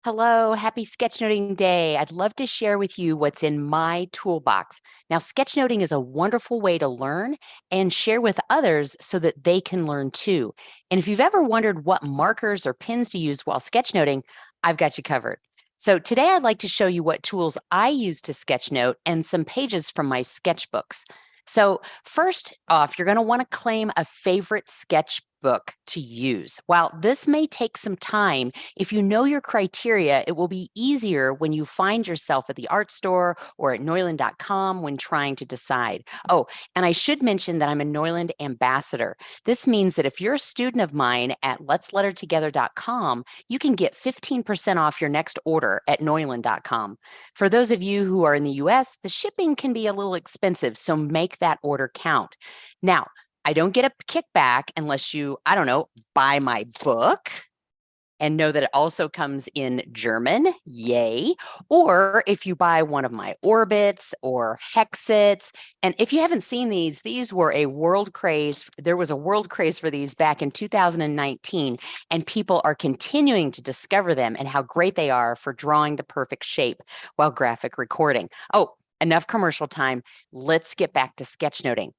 Hello, happy sketchnoting day. I'd love to share with you what's in my toolbox. Now, sketchnoting is a wonderful way to learn and share with others so that they can learn too. And if you've ever wondered what markers or pens to use while sketchnoting, I've got you covered. So today I'd like to show you what tools I use to sketchnote and some pages from my sketchbooks. So first off, you're going to want to claim a favorite sketchbook to use. While this may take some time, if you know your criteria, it will be easier when you find yourself at the art store or at Neuland.com when trying to decide. Oh, and I should mention that I'm a Neuland ambassador. This means that if you're a student of mine at letslettertogether.com, you can get 15% off your next order at Neuland.com. For those of you who are in the US, the shipping can be a little expensive, so make that order count. Now, I don't get a kickback unless you, I don't know, buy my book and know that it also comes in German, yay. Or if you buy one of my orbits or hexits. And if you haven't seen these were a world craze. There was a world craze for these back in 2019, and people are continuing to discover them and how great they are for drawing the perfect shape while graphic recording. Oh, enough commercial time. Let's get back to sketchnoting.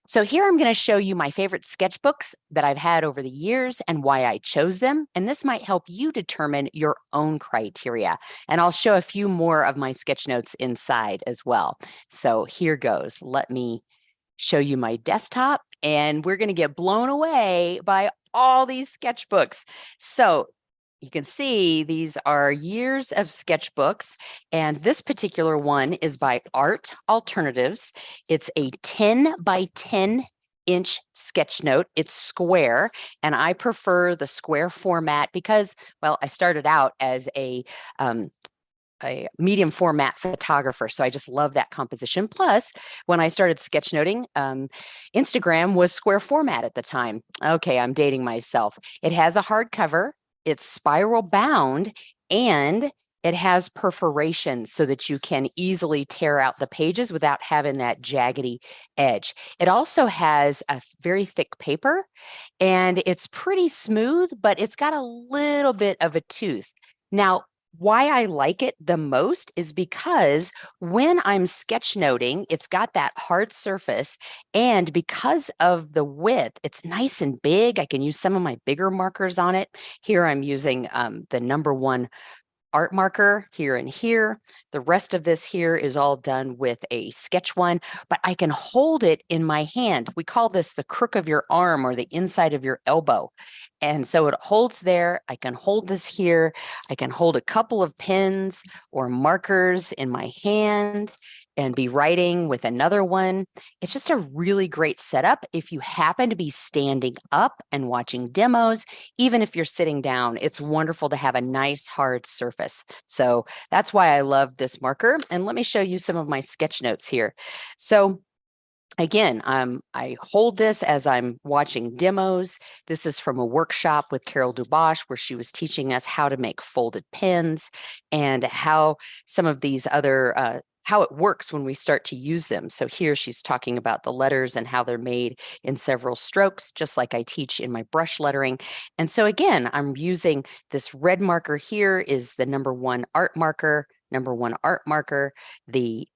So here I'm going to show you my favorite sketchbooks that I've had over the years and why I chose them. And this might help you determine your own criteria. And I'll show a few more of my sketch notes inside as well. So here goes. Let me show you my desktop, and we're going to get blown away by all these sketchbooks. So you can see these are years of sketchbooks, and this particular one is by Art Alternatives. It's a 10 by 10-inch sketch note. It's square, and I prefer the square format because, well, I started out as a medium format photographer. So I just love that composition. Plus, when I started sketchnoting, Instagram was square format at the time. Okay, I'm dating myself. It has a hardcover. It's spiral bound, and it has perforations so that you can easily tear out the pages without having that jaggedy edge. It also has a very thick paper, and it's pretty smooth, but it's got a little bit of a tooth. Now, why I like it the most is because when I'm sketchnoting, it's got that hard surface, and because of the width, it's nice and big. I can use some of my bigger markers on it. Here I'm using the #1 art marker here and here. The rest of this here is all done with a sketch one, but I can hold it in my hand. We call this the crook of your arm or the inside of your elbow. And so it holds there. I can hold this here. I can hold a couple of pens or markers in my hand and be writing with another one. It's just a really great setup if you happen to be standing up and watching demos. Even if you're sitting down, it's wonderful to have a nice hard surface. So that's why I love this marker. And let me show you some of my sketch notes here. So again, I hold this as I'm watching demos. This is from a workshop with Carol Dubois, where she was teaching us how to make folded pens and how some of these other how it works when we start to use them. So here she's talking about the letters and how they're made in several strokes, just like I teach in my brush lettering. And so again, I'm using this red marker here is the #1 art marker, the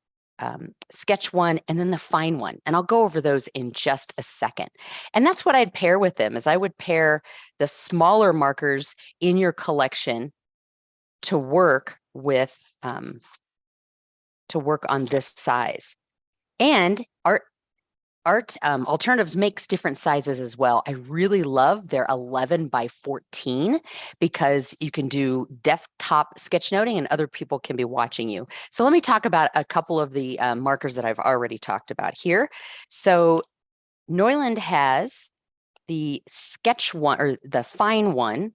sketch one, and then the fine one. And I'll go over those in just a second. And that's what I'd pair with them, is I would pair the smaller markers in your collection to work with on this size. And Art Alternatives makes different sizes as well. I really love their 11 by 14 because you can do desktop sketchnoting and other people can be watching you. So let me talk about a couple of the markers that I've already talked about here. So Neuland has the sketch one, or the fine one.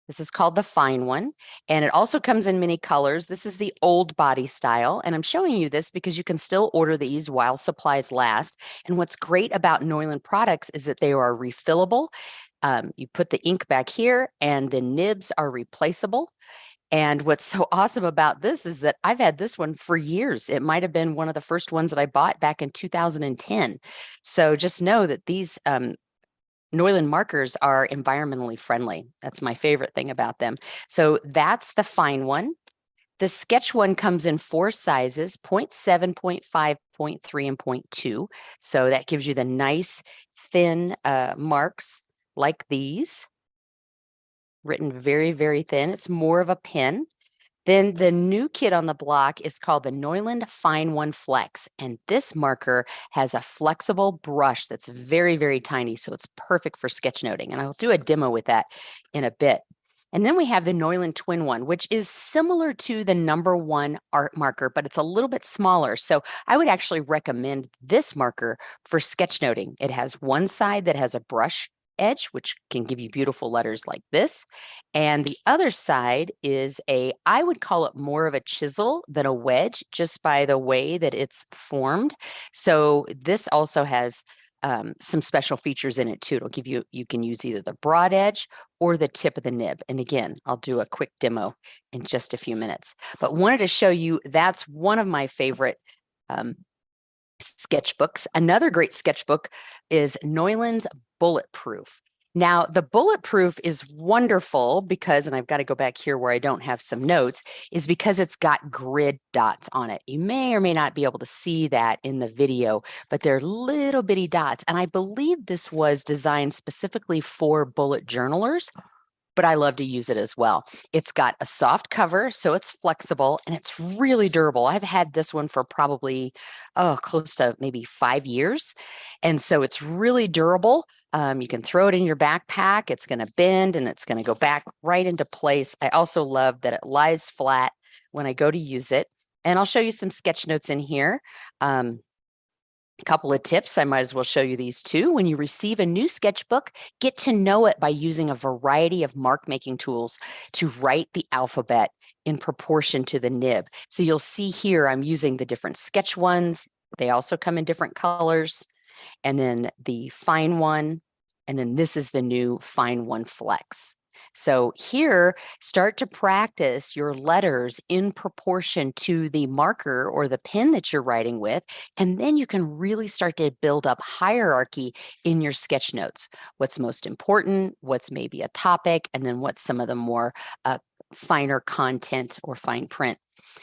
This is called the fine one, and it also comes in many colors. This is the old body style, and I'm showing you this because you can still order these while supplies last. And what's great about Neuland products is that they are refillable. You put the ink back here, and the nibs are replaceable. And what's so awesome about this is that I've had this one for years. It might have been one of the first ones that I bought back in 2010. So just know that these Neuland markers are environmentally friendly. That's my favorite thing about them. So that's the fine one. The sketch one comes in 4 sizes, 0.7, 0.5, 0.3, and 0.2. So that gives you the nice thin marks like these, written very, very thin. It's more of a pen. Then the new kid on the block is called the Neuland Fine One Flex. And this marker has a flexible brush that's very, very tiny. So it's perfect for sketchnoting. And I'll do a demo with that in a bit. And then we have the Neuland Twin One, which is similar to the #1 art marker, but it's a little bit smaller. So I would actually recommend this marker for sketchnoting. It has one side that has a brush edge, which can give you beautiful letters like this. And the other side is I would call it more of a chisel than a wedge, just by the way that it's formed. So this also has some special features in it too. It'll give you, you can use either the broad edge or the tip of the nib. And again, I'll do a quick demo in just a few minutes, but wanted to show you that's one of my favorite sketchbooks. Another great sketchbook is Neuland's Bulletproof. Now, the Bulletproof is wonderful because, and I've got to go back here where I don't have some notes, is because it's got grid dots on it. You may or may not be able to see that in the video, but they're little bitty dots. And I believe this was designed specifically for bullet journalers, but I love to use it as well. It's got a soft cover, so it's flexible and it's really durable. I've had this one for probably, close to maybe 5 years. And so it's really durable. You can throw it in your backpack. It's going to bend and it's going to go back right into place. I also love that it lies flat when I go to use it. And I'll show you some sketch notes in here. A couple of tips. I might as well show you these too. When you receive a new sketchbook, get to know it by using a variety of mark making tools to write the alphabet in proportion to the nib. So you'll see here, I'm using the different sketch ones. They also come in different colors. And then the fine one. And then this is the new Fine One Flex. So here, start to practice your letters in proportion to the marker or the pen that you're writing with, and then you can really start to build up hierarchy in your sketch notes. What's most important, what's maybe a topic, and then what's some of the more finer content or fine print.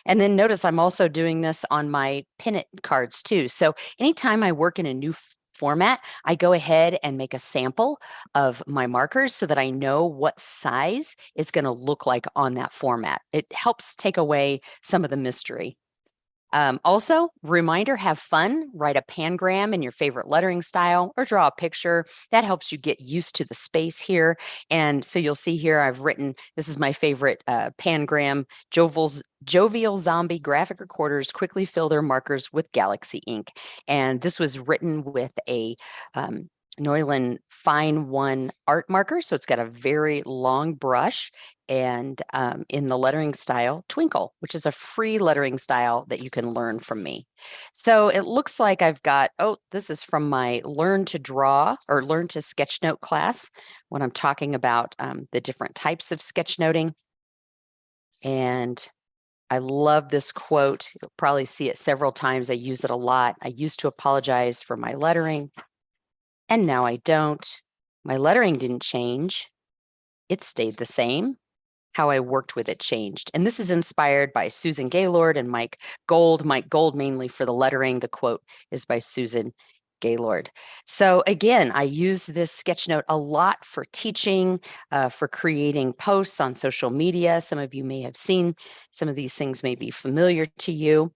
And then notice I'm also doing this on my pin-it cards too. So anytime I work in a new format, I go ahead and make a sample of my markers so that I know what size is going to look like on that format. It helps take away some of the mystery. Also, reminder, have fun, write a pangram in your favorite lettering style or draw a picture. That helps you get used to the space here. And so you'll see here, I've written, this is my favorite pangram, jovial zombie graphic recorders quickly fill their markers with galaxy ink. And this was written with a Neuland Fine One art marker. So it's got a very long brush and in the lettering style Twinkle, which is a free lettering style that you can learn from me. So it looks like I've got, this is from my Learn to Draw or Learn to Sketchnote class when I'm talking about the different types of sketchnoting. And I love this quote. You'll probably see it several times. I use it a lot. I used to apologize for my lettering, and now I don't. My lettering didn't change. It stayed the same. How I worked with it changed. And this is inspired by Susan Gaylord and Mike Gold. Mike Gold mainly for the lettering. The quote is by Susan Gaylord. So again, I use this sketchnote a lot for teaching, for creating posts on social media. Some of you may have seen some of these things may be familiar to you.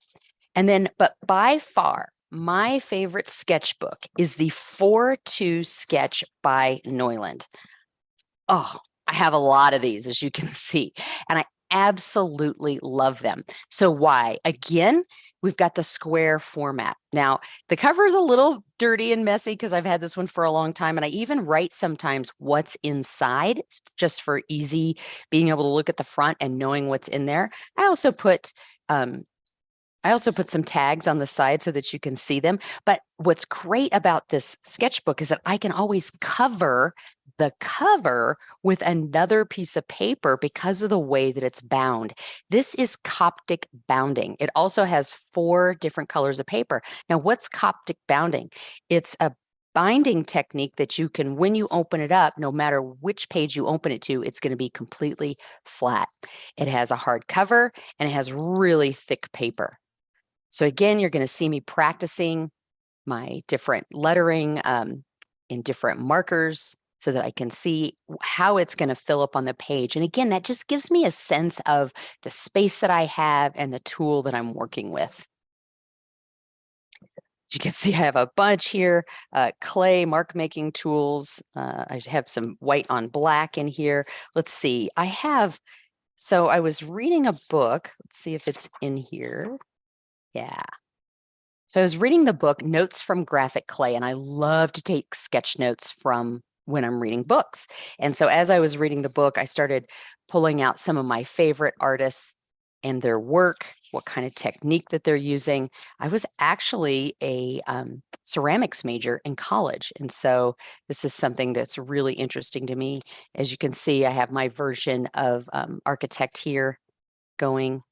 And then, but by far, my favorite sketchbook is the 4-2 sketch by Neuland. Oh, I have a lot of these, as you can see, and I absolutely love them. So why? Again, we've got the square format. Now, the cover is a little dirty and messy because I've had this one for a long time, and I even write sometimes what's inside just for easy being able to look at the front and knowing what's in there. I also put some tags on the side so that you can see them. But what's great about this sketchbook is that I can always cover the cover with another piece of paper because of the way that it's bound. This is Coptic bounding. It also has 4 different colors of paper. Now, what's Coptic bounding? It's a binding technique that you can, when you open it up, no matter which page you open it to, it's going to be completely flat. It has a hard cover and it has really thick paper. So again, you're going to see me practicing my different lettering in different markers so that I can see how it's going to fill up on the page. And again, that just gives me a sense of the space that I have and the tool that I'm working with. As you can see, I have a bunch here, clay mark making tools. I have some white on black in here. Let's see, so I was reading a book. Let's see if it's in here. Yeah. So I was reading the book Notes from Graphic Clay, and I love to take sketch notes from when I'm reading books. And so as I was reading the book, I started pulling out some of my favorite artists and their work, what kind of technique that they're using. I was actually a ceramics major in college. And so this is something that's really interesting to me. As you can see, I have my version of Architect here going,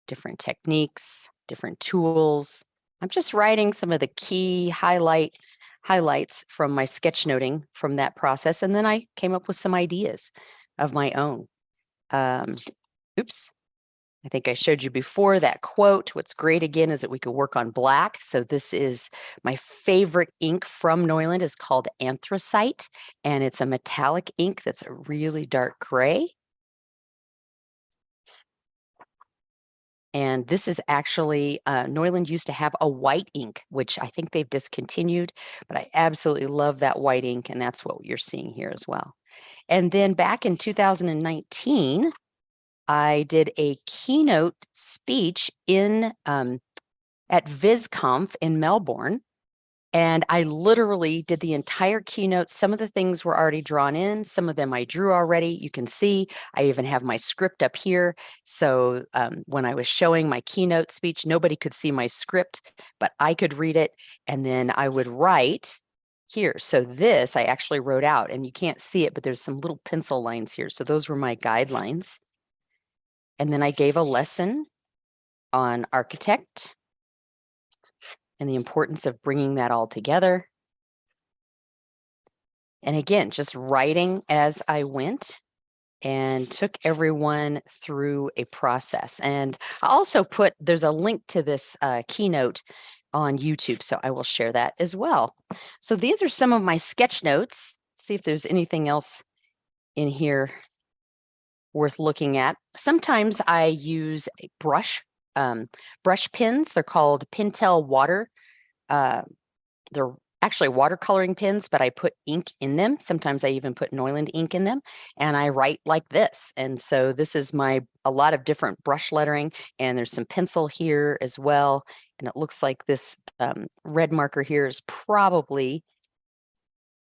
different techniques, different tools. I'm just writing some of the key highlights from my sketchnoting from that process. And then I came up with some ideas of my own. Oops. I think I showed you before that quote. What's great again is that we could work on black. So this is my favorite ink from Neuland, is called anthracite, and it's a metallic ink that's a really dark gray. And this is actually, Neuland used to have a white ink, which I think they've discontinued, but I absolutely love that white ink, and that's what you're seeing here as well. And then back in 2019, I did a keynote speech in at VisConf in Melbourne, and I literally did the entire keynote. Some of the things were already drawn in, some of them I drew already. You can see I even have my script up here. So when I was showing my keynote speech, nobody could see my script, but I could read it, and then I would write here. So this I actually wrote out, and you can't see it, but there's some little pencil lines here. So those were my guidelines. And then I gave a lesson on Architect and the importance of bringing that all together. And again, just writing as I went and took everyone through a process. And I also there's a link to this keynote on YouTube, so I will share that as well. So these are some of my sketch notes. Let's see if there's anything else in here worth looking at. Sometimes I use brush pens. They're called Pentel water. They're actually watercoloring pens, but I put ink in them. Sometimes I even put Neuland ink in them, and I write like this. And so this is a lot of different brush lettering, and there's some pencil here as well. And it looks like this red marker here is probably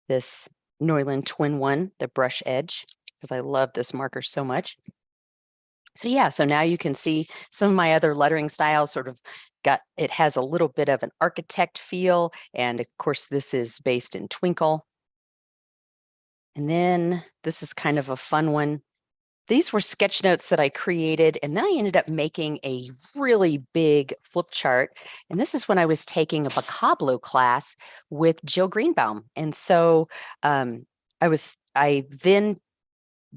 this Neuland Twin One, the brush edge, because I love this marker so much. So yeah, so now you can see some of my other lettering styles it has a little bit of an architect feel. And of course, this is based in Twinkle. And then this is kind of a fun one. These were sketch notes that I created, and then I ended up making a really big flip chart. And this is when I was taking a vocablo class with Jill Greenbaum. And so I then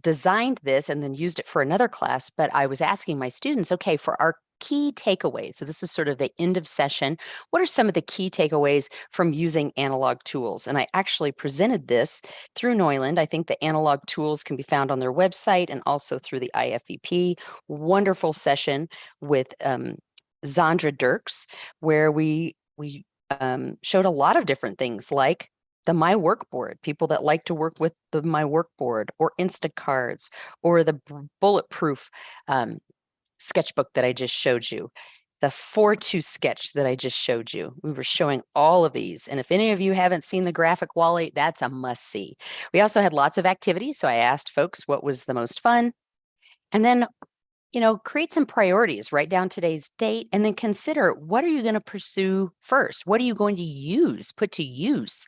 designed this and then used it for another class, but I was asking my students, okay, for our key takeaways. So this is sort of the end of session. What are some of the key takeaways from using analog tools? And I actually presented this through Neuland. I think the analog tools can be found on their website and also through the IFEP. Wonderful session with Zandra Dirks, where we showed a lot of different things like the My Workboard, people that like to work with the My Workboard, or Instacards, or the bulletproof sketchbook that I just showed you, the 4-2 sketch that I just showed you. We were showing all of these. And if any of you haven't seen the graphic wall, that's a must see. We also had lots of activities. So I asked folks what was the most fun. And then, create some priorities, write down today's date, and then consider, what are you going to pursue first? What are you going to put to use?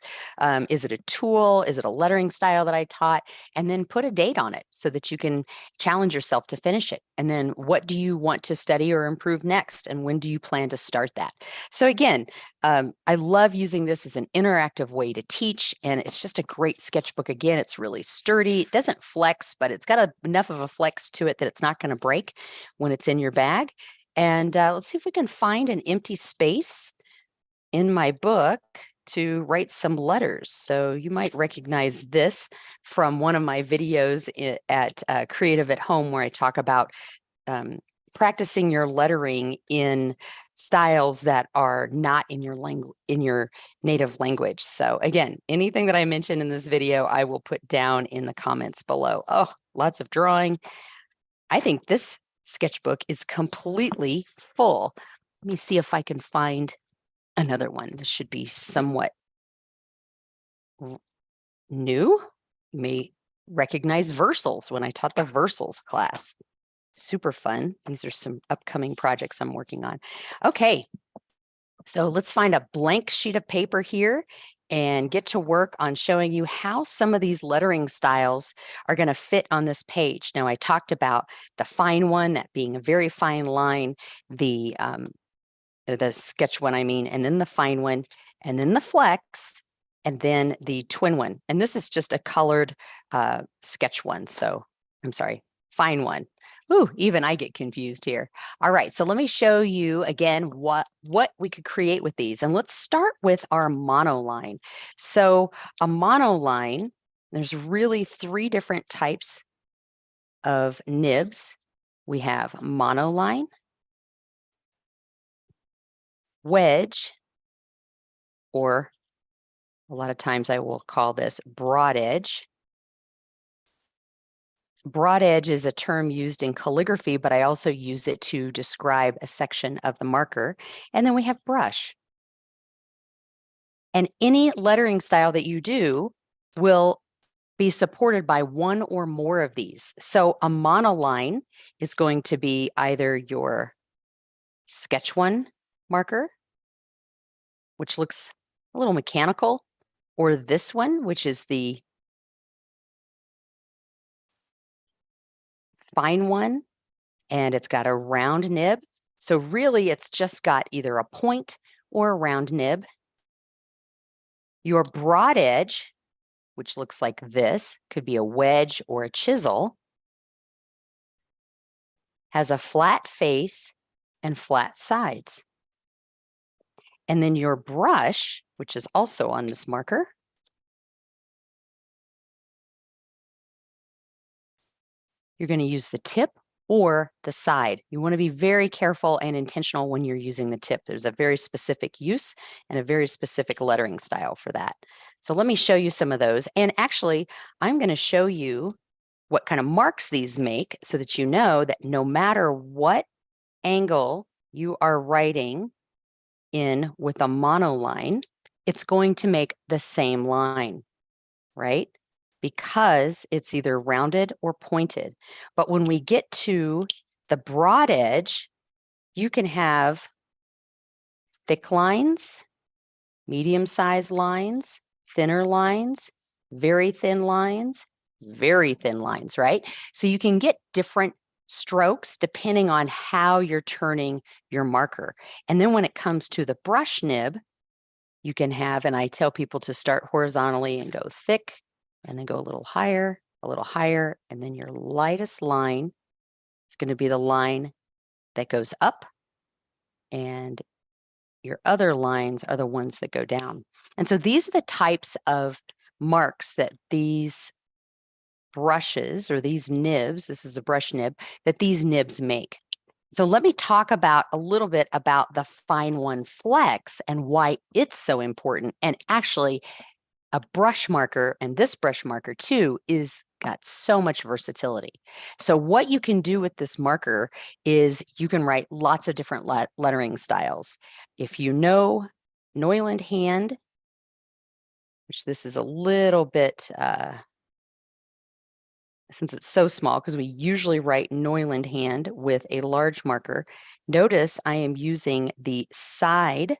Is it a tool? Is it a lettering style that I taught? And then put a date on it so that you can challenge yourself to finish it. And then what do you want to study or improve next? And when do you plan to start that? So again, I love using this as an interactive way to teach, and it's just a great sketchbook. Again, it's really sturdy. It doesn't flex, but it's got enough of a flex to it that it's not going to break when it's in your bag. And let's see if we can find an empty space in my book to write some letters. So you might recognize this from one of my videos at Creative at Home, where I talk about practicing your lettering in styles that are not in your native language. So again, anything that I mentioned in this video, I will put down in the comments below. Oh, lots of drawing. I think this sketchbook is completely full. Let me see if I can find another one. This should be somewhat new. You may recognize Versals when I taught the Versals class. Super fun. These are some upcoming projects I'm working on. Okay, so let's find a blank sheet of paper here and get to work on showing you how some of these lettering styles are going to fit on this page. Now, I talked about the fine one, that being a very fine line, the sketch one, I mean, and then the fine one, and then the flex, and then the twin one. And this is just a colored sketch one. So I'm sorry, fine one. Ooh, even I get confused here. All right, so let me show you again what we could create with these. And let's start with our monoline. So a monoline, there's really 3 different types of nibs. We have monoline, wedge, or a lot of times I will call this broad edge. Broad edge is a term used in calligraphy, but I also use it to describe a section of the marker. And then we have brush. And any lettering style that you do will be supported by one or more of these. So a monoline is going to be either your sketch one marker, which looks a little mechanical, or this one, which is the fine one, and it's got a round nib. So really it's just got either a point or a round nib. Your broad edge, which looks like this, could be a wedge or a chisel, has a flat face and flat sides. And then your brush, which is also on this marker, you're going to use the tip or the side. You want to be very careful and intentional when you're using the tip. There's a very specific use and a very specific lettering style for that. So let me show you some of those. And actually, I'm going to show you what kind of marks these make so that you know that no matter what angle you are writing in with a monoline, it's going to make the same line, right? Because it's either rounded or pointed. But when we get to the broad edge, you can have thick lines, medium-sized lines, thinner lines, very thin lines, right? So you can get different strokes depending on how you're turning your marker. And then when it comes to the brush nib, you can have, and I tell people to start horizontally and go thick, and then go a little higher, and then your lightest line is going to be the line that goes up, and your other lines are the ones that go down. And so these are the types of marks that these brushes or these nibs, this is a brush nib, that these nibs make. So let me talk about a little bit about the fine one flex and why it's so important. And actually, a brush marker, and this brush marker too, is got so much versatility. So what you can do with this marker is you can write lots of different lettering styles. If you know Neuland hand, which this is a little bit, since it's so small, because we usually write Neuland hand with a large marker, notice I am using the side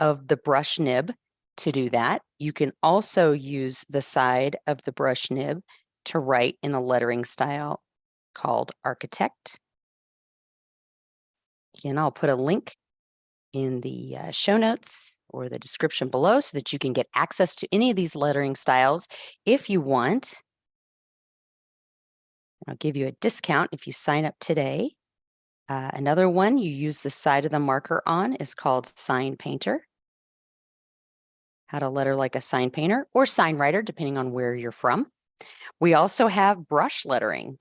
of the brush nib to do that. You can also use the side of the brush nib to write in a lettering style called architect. Again, I'll put a link in the show notes or the description below so that you can get access to any of these lettering styles if you want. I'll give you a discount if you sign up today. Another one you use the side of the marker on is called Sign Painter. How to letter like a sign painter or sign writer, depending on where you're from. We also have brush lettering.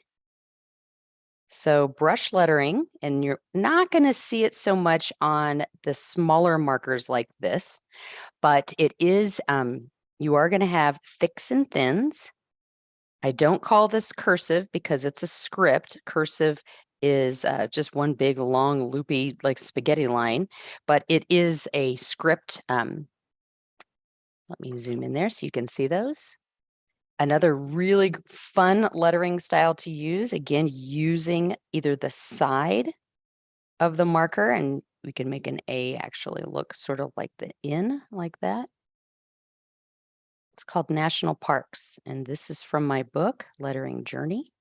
So brush lettering, and you're not going to see it so much on the smaller markers like this, but it is, you are going to have thicks and thins. I don't call this cursive because it's a script. Cursive is just one big, long, loopy, like spaghetti line, but it is a script. Let me zoom in there so you can see those. Another really fun lettering style to use, again, using either the side of the marker, and we can make an A actually look sort of like the N, like that. It's called National Parks, and this is from my book, Lettering Journey.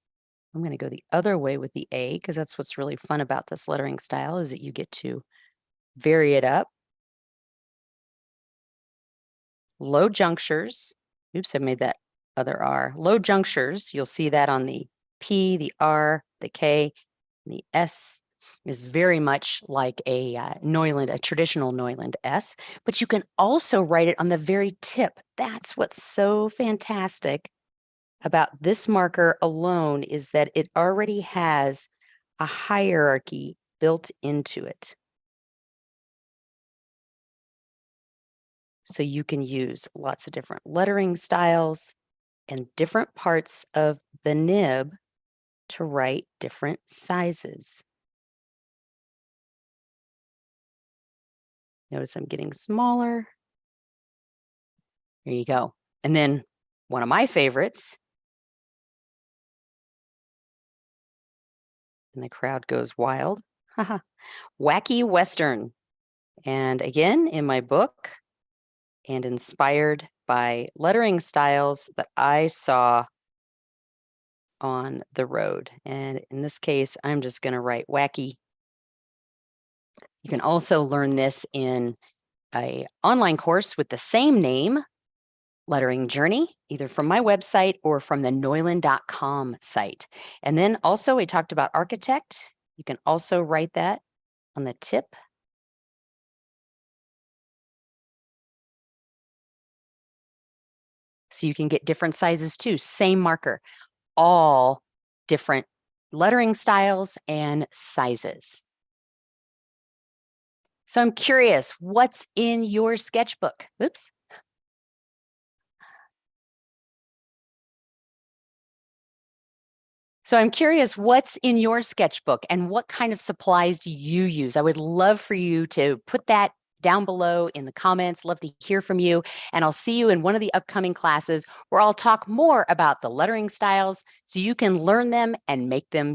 I'm going to go the other way with the A because that's what's really fun about this lettering style is that you get to vary it up. Low junctures. Oops, I made that other R. Low junctures, you'll see that on the P, the R, the K, and the S is very much like a Neuland, a traditional Neuland S, but you can also write it on the very tip. That's what's so fantastic about this marker alone is that it already has a hierarchy built into it. So you can use lots of different lettering styles and different parts of the nib to write different sizes. Notice I'm getting smaller. There you go. And then one of my favorites, and the crowd goes wild, Wacky Western. And again, in my book, and inspired by lettering styles that I saw on the road. And in this case, I'm just going to write wacky. You can also learn this in an online course with the same name, Lettering Journey, either from my website or from the Neuland.com site. And then also we talked about architect. You can also write that on the tip. So you can get different sizes too, same marker, all different lettering styles and sizes. So I'm curious, what's in your sketchbook? Oops. So I'm curious, what's in your sketchbook and what kind of supplies do you use? I would love for you to put that down below in the comments. Love to hear from you. And I'll see you in one of the upcoming classes where I'll talk more about the lettering styles so you can learn them and make them